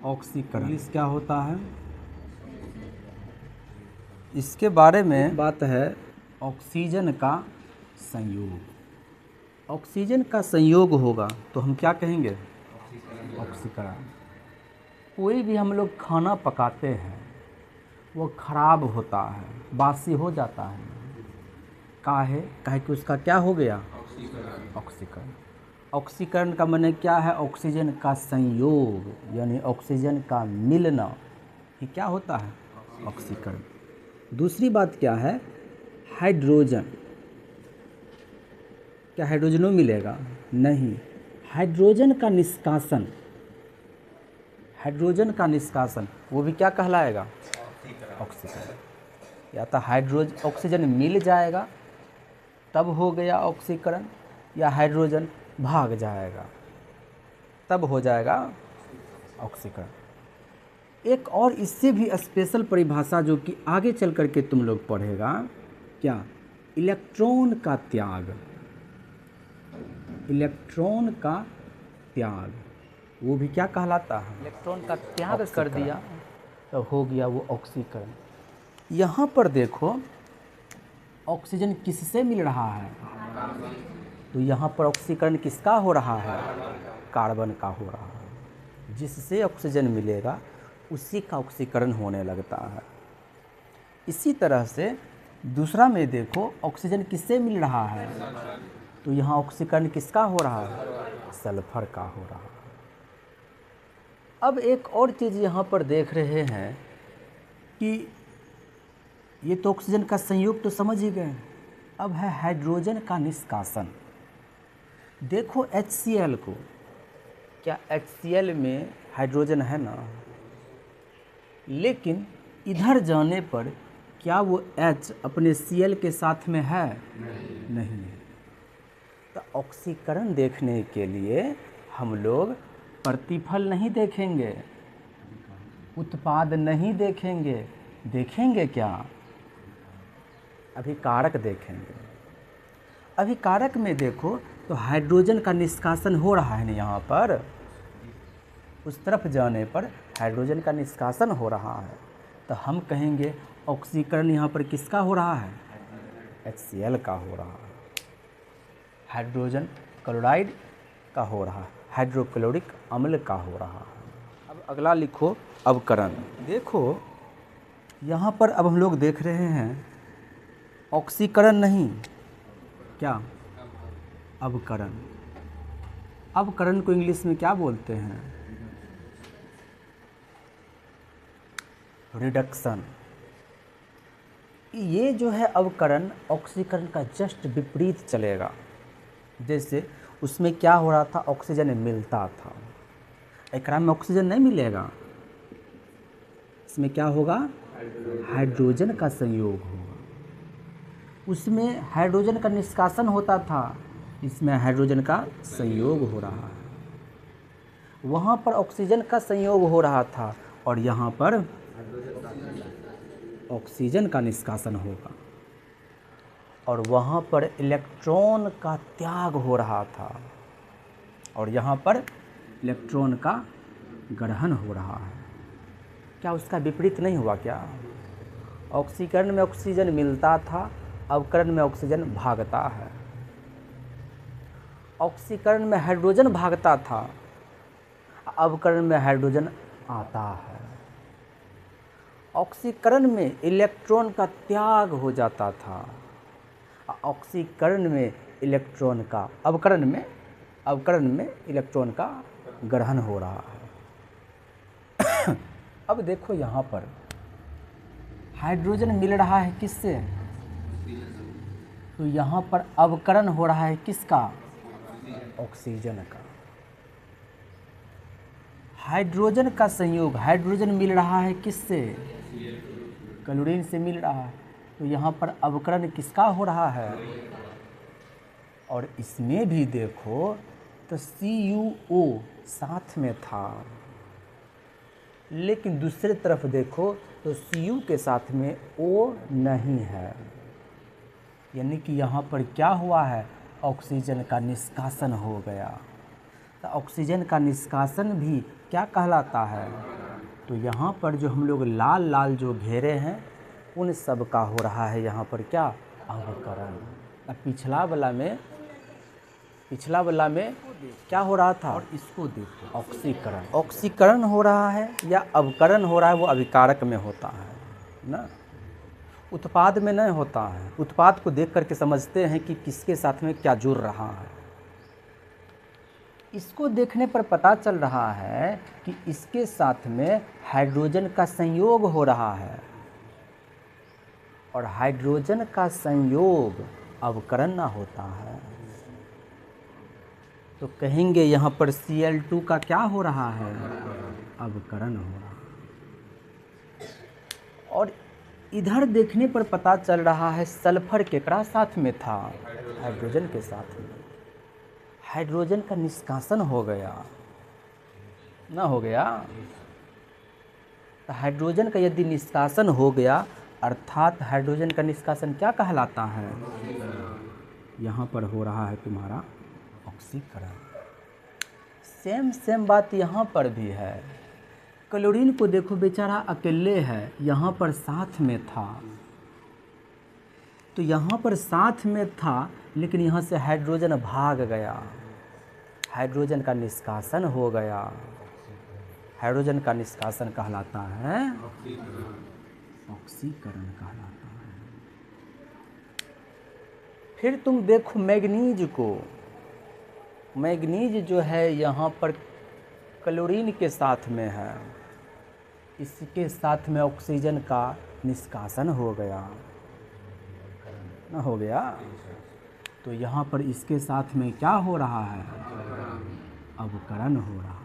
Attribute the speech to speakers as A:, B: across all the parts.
A: ऑक्सीकरण इंग्लिश क्या होता है, इसके बारे में बात है। ऑक्सीजन का संयोग, ऑक्सीजन का संयोग होगा तो हम क्या कहेंगे, ऑक्सीकरण। कोई भी हम लोग खाना पकाते हैं वो खराब होता है, बासी हो जाता है, काहे कि उसका क्या हो गया, ऑक्सीकरण। ऑक्सीकरण का माने क्या है, ऑक्सीजन का संयोग, यानी ऑक्सीजन का मिलना, ये क्या होता है, ऑक्सीकरण। दूसरी बात क्या है, हाइड्रोजन। क्या हाइड्रोजनों मिलेगा, नहीं, हाइड्रोजन का निष्कासन, हाइड्रोजन का निष्कासन वो भी क्या कहलाएगा, ऑक्सीकरण। या तो ऑक्सीजन मिल जाएगा तब हो गया ऑक्सीकरण, या हाइड्रोजन भाग जाएगा तब हो जाएगा ऑक्सीकरण। एक और इससे भी स्पेशल परिभाषा जो कि आगे चल कर के तुम लोग पढ़ेगा, क्या, इलेक्ट्रॉन का त्याग, इलेक्ट्रॉन का त्याग, वो भी क्या कहलाता है, इलेक्ट्रॉन का त्याग कर दिया तो हो गया वो ऑक्सीकरण। यहाँ पर देखो ऑक्सीजन किससे मिल रहा है, तो यहाँ पर ऑक्सीकरण किसका हो रहा है, कार्बन का हो रहा है। जिससे ऑक्सीजन मिलेगा उसी का ऑक्सीकरण होने लगता है। इसी तरह से दूसरा में देखो ऑक्सीजन किससे मिल रहा है, तो यहाँ ऑक्सीकरण किसका हो रहा है, सल्फर का हो रहा है। अब एक और चीज़ यहाँ पर देख रहे हैं कि ये तो ऑक्सीजन का संयोग तो समझ ही गए, अब है हाइड्रोजन का निष्कासन। देखो HCl को, क्या HCl में हाइड्रोजन है ना, लेकिन इधर जाने पर क्या वो H अपने Cl के साथ में है, नहीं है। तो ऑक्सीकरण देखने के लिए हम लोग प्रतिफल नहीं देखेंगे, उत्पाद नहीं देखेंगे, देखेंगे क्या, अभिकारक देखेंगे। अभिकारक में देखो तो हाइड्रोजन का निष्कासन हो रहा है ना, यहाँ पर उस तरफ जाने पर हाइड्रोजन का निष्कासन हो रहा है, तो हम कहेंगे ऑक्सीकरण यहाँ पर किसका हो रहा है, HCl का हो रहा है, हाइड्रोजन क्लोराइड का हो रहा है, हाइड्रोक्लोरिक अम्ल का हो रहा है। अब अगला लिखो अवकरण। देखो यहाँ पर अब हम लोग देख रहे हैं ऑक्सीकरण नहीं, क्या, अवकरण। अवकरण को इंग्लिश में क्या बोलते हैं, रिडक्शन। ये जो है अवकरण ऑक्सीकरण का जस्ट विपरीत चलेगा। जैसे उसमें क्या हो रहा था, ऑक्सीजन मिलता था, एकरा में ऑक्सीजन नहीं मिलेगा, इसमें क्या होगा, हाइड्रोजन का संयोग होगा। उसमें हाइड्रोजन का निष्कासन होता था, इसमें हाइड्रोजन का संयोग हो रहा है। वहाँ पर ऑक्सीजन का संयोग हो रहा था और यहाँ पर ऑक्सीजन का निष्कासन होगा, और वहाँ पर इलेक्ट्रॉन का त्याग हो रहा था और यहाँ पर इलेक्ट्रॉन का ग्रहण हो रहा है। क्या उसका विपरीत नहीं हुआ क्या, ऑक्सीकरण में ऑक्सीजन मिलता था, अवकरण में ऑक्सीजन भागता है। ऑक्सीकरण में हाइड्रोजन भागता था, अवकरण में हाइड्रोजन आता है। ऑक्सीकरण में इलेक्ट्रॉन का त्याग हो जाता था, ऑक्सीकरण में इलेक्ट्रॉन का, अवकरण में इलेक्ट्रॉन का ग्रहण हो रहा है। अब देखो यहाँ पर हाइड्रोजन मिल रहा है किससे, तो यहाँ पर अवकरण हो रहा है किसका, ऑक्सीजन का। हाइड्रोजन का संयोग, हाइड्रोजन मिल रहा है किससे, क्लोरीन से मिल रहा है, तो यहाँ पर अवकरण किसका हो रहा है। और इसमें भी देखो तो CuO साथ में था, लेकिन दूसरे तरफ देखो तो Cu के साथ में O नहीं है, यानी कि यहाँ पर क्या हुआ है, ऑक्सीजन का निष्कासन हो गया। तो ऑक्सीजन का निष्कासन भी क्या कहलाता है? तो यहाँ पर जो हम लोग लाल लाल जो घेरे हैं उन सब का हो रहा है यहाँ पर क्या? अवकरण। अब पिछला वाला में क्या हो रहा था? और इसको देखो, ऑक्सीकरण। ऑक्सीकरण हो रहा है या अवकरण हो रहा है, वो अभिकारक में होता है ना, उत्पाद में नहीं होता है। उत्पाद को देख करके समझते हैं कि किसके साथ में क्या जुड़ रहा है। इसको देखने पर पता चल रहा है कि इसके साथ में हाइड्रोजन का संयोग हो रहा है, और हाइड्रोजन का संयोग अवकरण ना होता है। तो कहेंगे यहाँ पर Cl2 का क्या हो रहा है? अवकरण हो रहा है। और इधर देखने पर पता चल रहा है सल्फर केकरा साथ में था? हाइड्रोजन के साथ में। हाइड्रोजन का निष्कासन हो गया ना, हो गया? तो हाइड्रोजन का यदि निष्कासन हो गया, अर्थात हाइड्रोजन का निष्कासन क्या कहलाता है? यहाँ पर हो रहा है तुम्हारा ऑक्सीकरण। सेम बात यहाँ पर भी है। क्लोरीन को देखो, बेचारा अकेले है, यहाँ पर साथ में था। तो यहाँ पर साथ में था, लेकिन यहाँ से हाइड्रोजन भाग गया, हाइड्रोजन का निष्कासन हो गया। हाइड्रोजन का निष्कासन कहलाता है ऑक्सीकरण कहलाता है। फिर तुम देखो मैग्नीज को, मैग्नीज जो है यहाँ पर क्लोरीन के साथ में है, इसके साथ में ऑक्सीजन का निष्कासन हो गया ना, हो गया? तो यहाँ पर इसके साथ में क्या हो रहा है? अवकरण हो रहा है।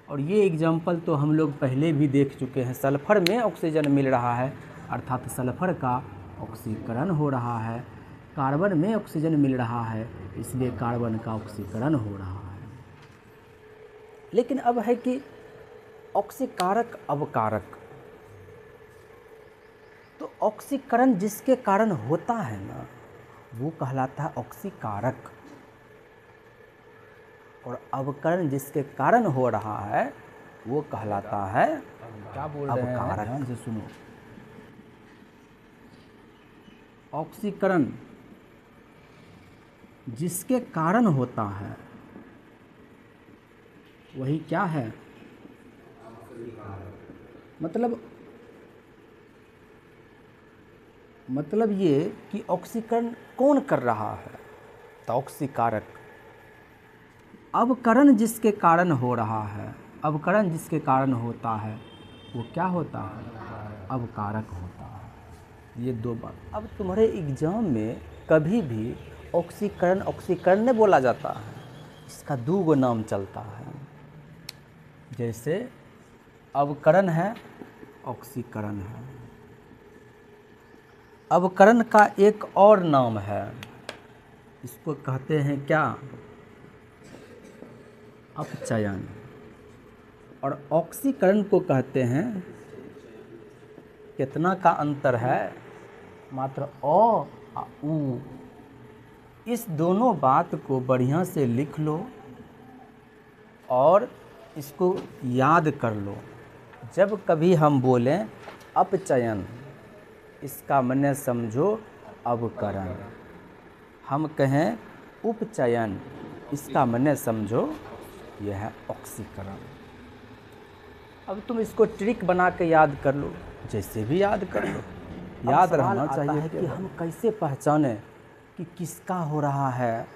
A: और ये एग्जाम्पल तो हम लोग पहले भी देख चुके हैं। सल्फर में ऑक्सीजन मिल रहा है, अर्थात सल्फर का ऑक्सीकरण हो रहा है। कार्बन में ऑक्सीजन मिल रहा है, इसलिए कार्बन का ऑक्सीकरण हो रहा है। लेकिन अब है कि ऑक्सीकारक अवकारक। तो ऑक्सीकरण जिसके कारण होता है ना, वो कहलाता है ऑक्सीकारक, और अवकरण जिसके कारण हो रहा है वो कहलाता है क्या बोल रहे हैं? अवकारक। ध्यान से सुनो, ऑक्सीकरण जिसके कारण होता है वही क्या है? मतलब ये कि ऑक्सीकरण कौन कर रहा है? तो ऑक्सीकारक। अवकरण जिसके कारण हो रहा है, अवकरण जिसके कारण होता है वो क्या होता है? अवकारक होता है। ये दो बात। अब तुम्हारे एग्जाम में कभी भी ऑक्सीकरण नहीं बोला जाता है, इसका दो गो नाम चलता है। जैसे अवकरण है, ऑक्सीकरण है। अवकरण का एक और नाम है, इसको कहते हैं क्या? अपचयन। और ऑक्सीकरण को कहते हैं, कितना का अंतर है? मात्र अ आ उ। इस दोनों बात को बढ़िया से लिख लो और इसको याद कर लो। जब कभी हम बोलें अपचयन, इसका माने समझो अवकरण। हम कहें उपचयन, इसका माने समझो यह है ऑक्सीकरण। अब तुम इसको ट्रिक बना के याद कर लो, जैसे भी याद कर लो। याद रहना चाहिए कि हम कैसे पहचानें कि किसका हो रहा है,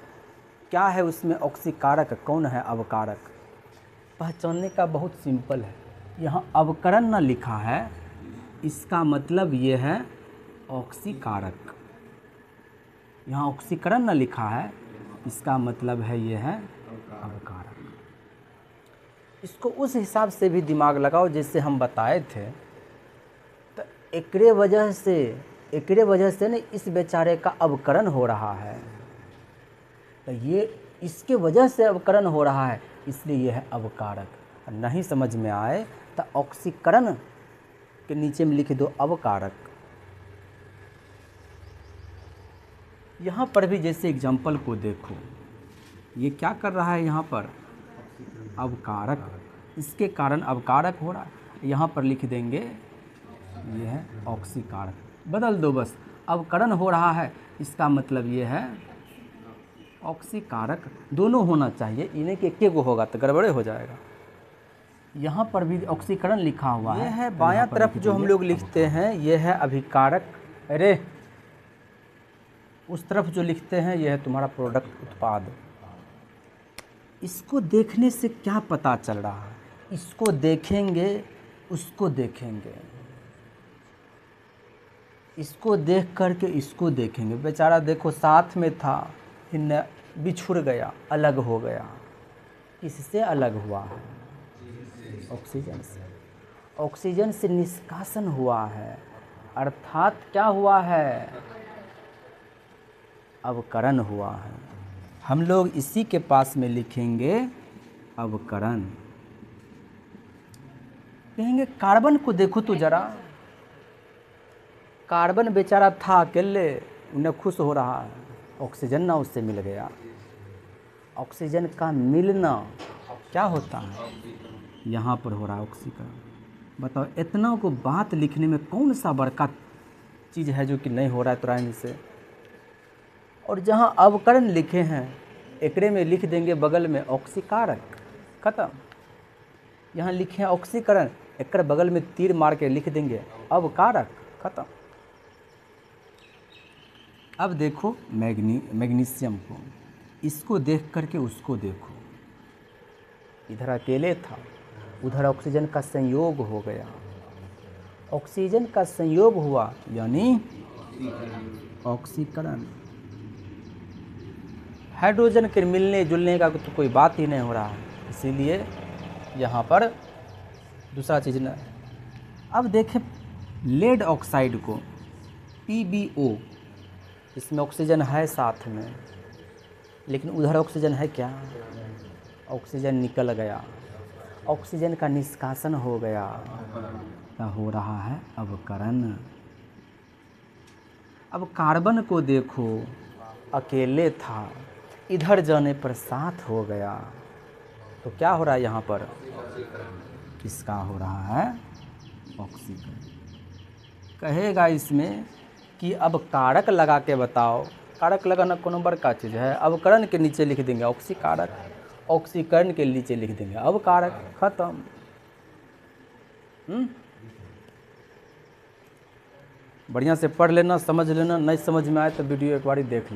A: क्या है उसमें ऑक्सीकारक, कौन है अवकारक। पहचानने का बहुत सिंपल है। यहाँ अवकरण ना लिखा है, इसका मतलब ये है ऑक्सीकारक। यहाँ ऑक्सीकरण ना लिखा है, इसका मतलब है ये है अवकारक। इसको उस हिसाब से भी दिमाग लगाओ जैसे हम बताए थे। तो एकरे वजह से ना इस बेचारे का अवकरण हो रहा है। तो ये इसके वजह से अवकरण हो रहा है, इसलिए यह है अवकारक। नहीं समझ में आए तो ऑक्सीकरण के नीचे में लिख दो अवकारक। यहाँ पर भी जैसे एग्जाम्पल को देखो, ये क्या कर रहा है यहाँ पर? अवकारक। इसके कारण अवकारक हो रहा है। यहाँ पर लिख देंगे ये है ऑक्सीकारक, बदल दो बस, अवकरण हो रहा है इसका मतलब ये है ऑक्सीकारक। दोनों होना चाहिए, इन्हें के एक को होगा तो गड़बड़े हो जाएगा। यहाँ पर भी ऑक्सीकरण लिखा हुआ है। ये है बायां तरफ जो हम लोग लिखते हैं ये है अभिकारक, अरे उस तरफ जो लिखते हैं ये है तुम्हारा प्रोडक्ट उत्पाद। इसको देखने से क्या पता चल रहा है, इसको देखेंगे उसको देखेंगे, इसको देख करके इसको देखेंगे। बेचारा देखो साथ में था, फिर बिछुड़ गया, अलग हो गया। किससे अलग हुआ है? ऑक्सीजन से। ऑक्सीजन से निष्कासन हुआ है, अर्थात क्या हुआ है? अवकरण हुआ है। हम लोग इसी के पास में लिखेंगे अवकरण। कहेंगे कार्बन को देखो तो जरा, कार्बन बेचारा था अकेले, उन्हें खुश हो रहा है, ऑक्सीजन ना उससे मिल गया। ऑक्सीजन का मिलना क्या होता है? यहाँ पर हो रहा है ऑक्सीकरण। बताओ इतना को बात लिखने में कौन सा बड़का चीज़ है जो कि नहीं हो रहा है तुराइन से। और जहाँ अवकरण लिखे हैं एकरे में लिख देंगे बगल में ऑक्सीकारक, खत्म। यहाँ लिखे हैं ऑक्सीकरण, एक बगल में तीर मार के लिख देंगे अवकारक, खत्म। अब देखो मैग्नीशियम को, इसको देख करके उसको देखो, इधर अकेले था, उधर ऑक्सीजन का संयोग हो गया। ऑक्सीजन का संयोग हुआ यानी ऑक्सीकरण। हाइड्रोजन के मिलने जुलने का तो कोई बात ही नहीं हो रहा है, इसीलिए यहाँ पर दूसरा चीज़ न। अब देखें लेड ऑक्साइड को, PbO, इसमें ऑक्सीजन है साथ में, लेकिन उधर ऑक्सीजन है क्या? ऑक्सीजन निकल गया, ऑक्सीजन का निष्कासन हो गया, क्या हो रहा है? अवकरण। अब कार्बन को देखो, अकेले था, इधर जाने पर साथ हो गया, तो क्या हो रहा है यहाँ पर? किसका हो रहा है? ऑक्सीकरण। कहेगा इसमें कि अब कारक लगा के बताओ। कारक लगाना कोनो बड़का चीज़ है? अवकरण के नीचे लिख देंगे ऑक्सीकारक, ऑक्सीकरण के नीचे लिख देंगे अवकारक, खत्म। बढ़िया से पढ़ लेना, समझ लेना, नहीं समझ में आए तो वीडियो एक बार देख लेना।